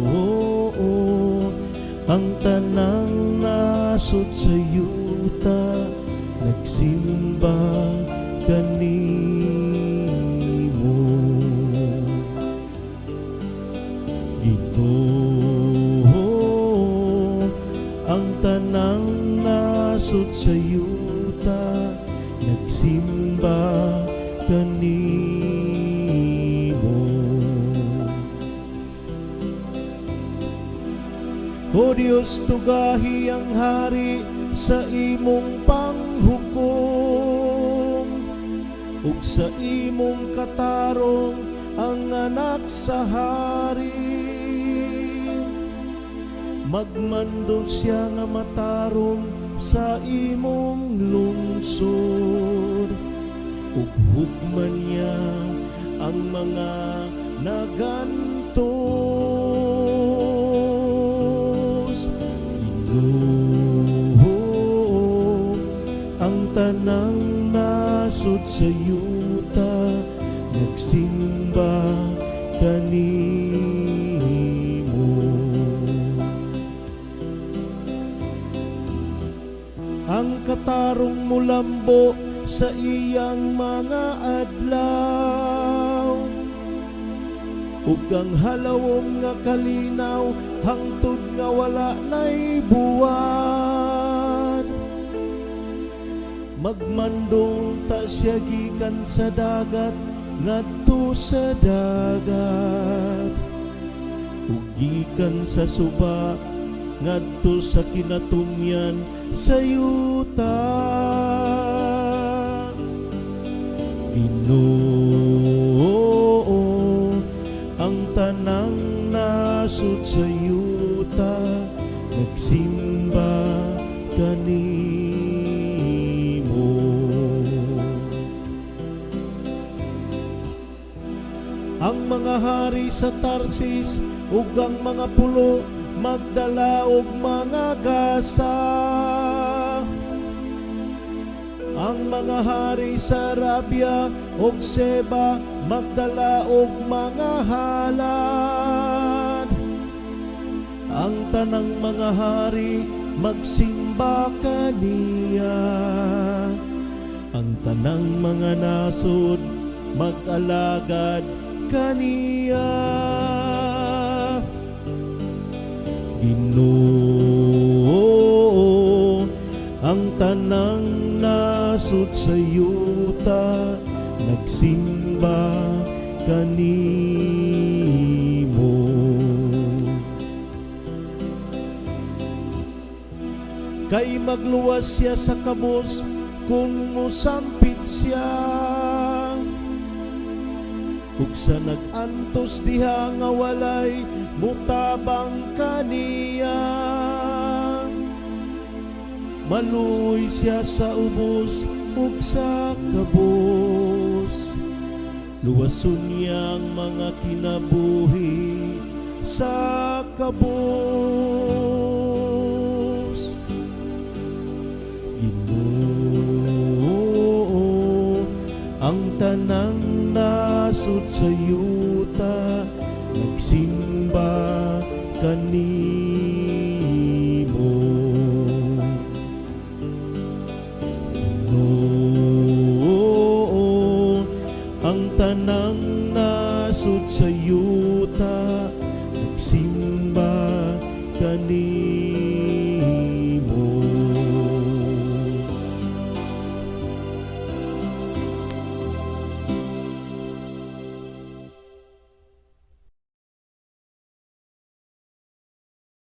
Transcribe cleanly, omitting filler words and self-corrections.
Ginoo, ang tanang nasod sa yuta nagsimba kanimo. Ginoo, ang tanang nasod sa yuta nagsimba kanimo. O Diyos, tugahi ang hari sa imong panghukom, ug sa imong katarong ang anak sa hari. Magmando siya nga matarong sa imong lungsod, ug hukman niya ang mga nagantos. Ginoo, ang tanang nasod sa yuta nagsimba kanimo. Ang katarong mo lambo sa iyang mga adlaw, ug ang halawom nga kalinaw hangtod nga wala nay buwan. Magmandong ta siya gikan sa dagat ngadto sa dagat, ug gikan sa suba ngadto sa kinatumyan sa yuta. Ginoo, ang tanang nasod sa yuta nagsimba kanimo. Ang mga hari sa Tarsis ug ang mga pulo magdala og mga gasa. Ang mga hari sa Arabia ug Seba magdala og mga halad. Ang tanang mga hari magsimba kaniya. Ang tanang mga nasod mag-alagad kaniya. Ginoo, ang tanang nasod sa yuta nagsimba kanimo. Kay magluwas siya sa kabos kung musampit siya, ug sa nag-antos diha nga walay mutabang kaniya. Maluoy siya sa ubos ug sa kabos, luwason niya ang mga kinabuhi sa kabos. Ginoo, ang tanang nasod sa yuta nagsimba kanimo.